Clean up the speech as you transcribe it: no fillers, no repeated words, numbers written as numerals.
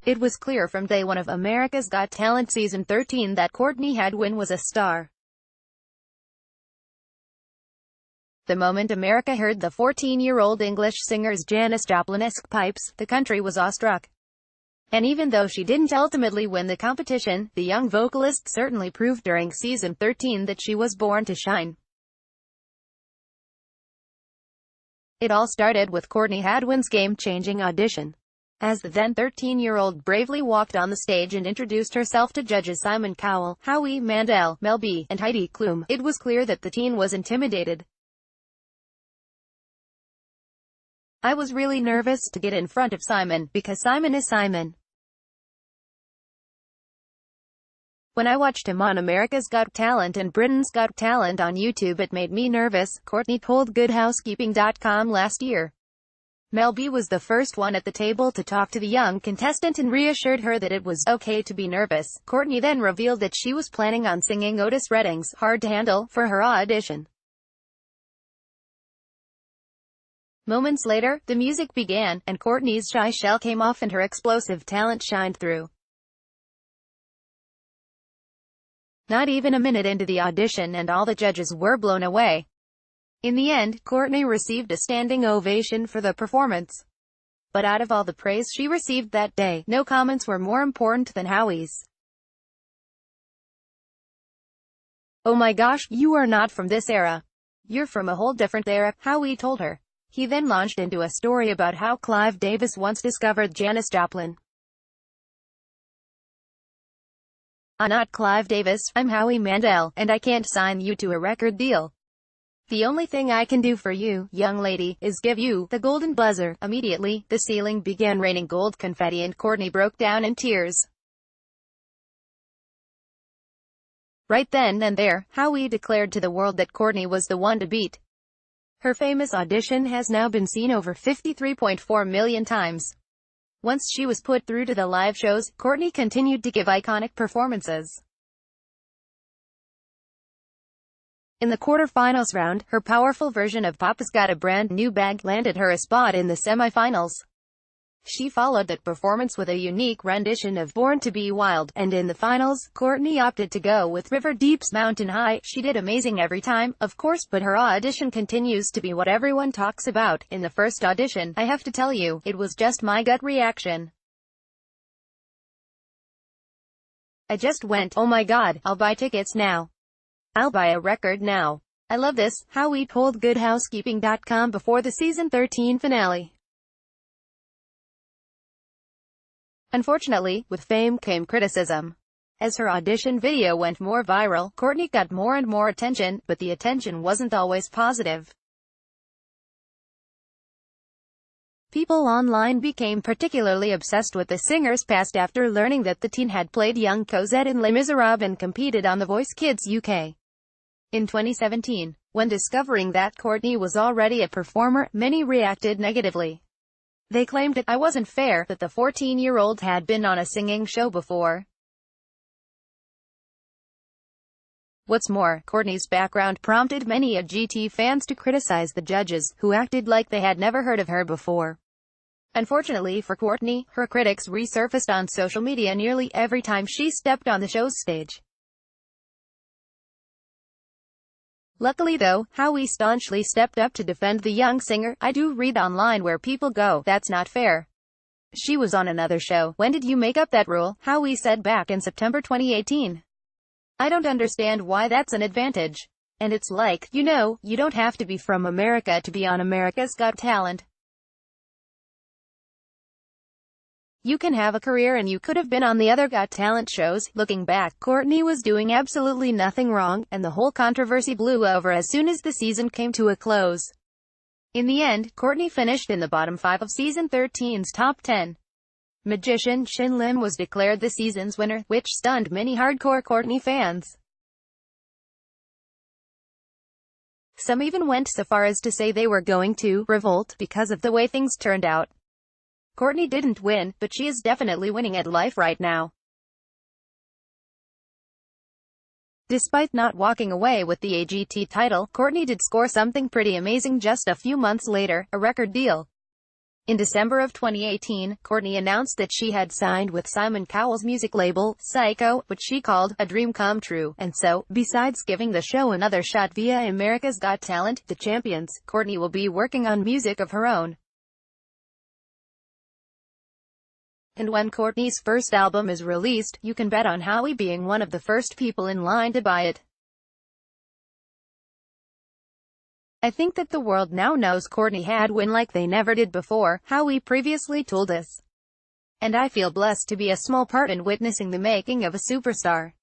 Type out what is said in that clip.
It was clear from day one of America's Got Talent Season 13 that Courtney Hadwin was a star. The moment America heard the 14-year-old English singer's Janis Joplin-esque pipes, the country was awestruck. And even though she didn't ultimately win the competition, the young vocalist certainly proved during Season 13 that she was born to shine. It all started with Courtney Hadwin's game-changing audition. As the then 13-year-old bravely walked on the stage and introduced herself to judges Simon Cowell, Howie Mandel, Mel B, and Heidi Klum, it was clear that the teen was intimidated. "I was really nervous to get in front of Simon, because Simon is Simon. When I watched him on America's Got Talent and Britain's Got Talent on YouTube, it made me nervous," Courtney told GoodHousekeeping.com last year. Mel B was the first one at the table to talk to the young contestant and reassured her that it was okay to be nervous. Courtney then revealed that she was planning on singing Otis Redding's "Hard to Handle" for her audition. Moments later, the music began, and Courtney's shy shell came off and her explosive talent shined through. Not even a minute into the audition and all the judges were blown away. In the end, Courtney received a standing ovation for the performance. But out of all the praise she received that day, no comments were more important than Howie's. "Oh my gosh, you are not from this era. You're from a whole different era," Howie told her. He then launched into a story about how Clive Davis once discovered Janis Joplin. "I'm not Clive Davis, I'm Howie Mandel, and I can't sign you to a record deal. The only thing I can do for you, young lady, is give you the golden buzzer." Immediately, the ceiling began raining gold confetti and Courtney broke down in tears. Right then and there, Howie declared to the world that Courtney was the one to beat. Her famous audition has now been seen over 53.4 million times. Once she was put through to the live shows, Courtney continued to give iconic performances. In the quarterfinals round, her powerful version of "Papa's Got a Brand New Bag" landed her a spot in the semifinals. She followed that performance with a unique rendition of "Born to Be Wild," and in the finals, Courtney opted to go with River Deep's "Mountain High." She did amazing every time, of course, but her audition continues to be what everyone talks about. "In the first audition, I have to tell you, it was just my gut reaction. I just went, oh my god, I'll buy tickets now. I'll buy a record now. I love this," Howie told GoodHousekeeping.com before the Season 13 finale. Unfortunately, with fame came criticism. As her audition video went more viral, Courtney got more and more attention, but the attention wasn't always positive. People online became particularly obsessed with the singer's past after learning that the teen had played young Cosette in Les Miserables and competed on The Voice Kids UK. In 2017, when discovering that Courtney was already a performer, many reacted negatively. They claimed it wasn't fair that the 14-year-old had been on a singing show before. What's more, Courtney's background prompted many AGT fans to criticize the judges, who acted like they had never heard of her before. Unfortunately for Courtney, her critics resurfaced on social media nearly every time she stepped on the show's stage. Luckily though, Howie staunchly stepped up to defend the young singer. "I do read online where people go, that's not fair. She was on another show. When did you make up that rule?" Howie said back in September 2018. "I don't understand why that's an advantage. And it's like, you know, you don't have to be from America to be on America's Got Talent. You can have a career and you could have been on the other Got Talent shows." Looking back, Courtney was doing absolutely nothing wrong, and the whole controversy blew over as soon as the season came to a close. In the end, Courtney finished in the bottom 5 of Season 13's top 10. Magician Shin Lim was declared the season's winner, which stunned many hardcore Courtney fans. Some even went so far as to say they were going to revolt because of the way things turned out. Courtney didn't win, but she is definitely winning at life right now. Despite not walking away with the AGT title, Courtney did score something pretty amazing just a few months later, a record deal. In December of 2018, Courtney announced that she had signed with Simon Cowell's music label, Psycho, which she called a dream come true. And so, besides giving the show another shot via America's Got Talent, The Champions, Courtney will be working on music of her own. And when Courtney's first album is released, you can bet on Howie being one of the first people in line to buy it. I think that the world now knows Courtney Hadwin like they never did before, Howie previously told us. And I feel blessed to be a small part in witnessing the making of a superstar.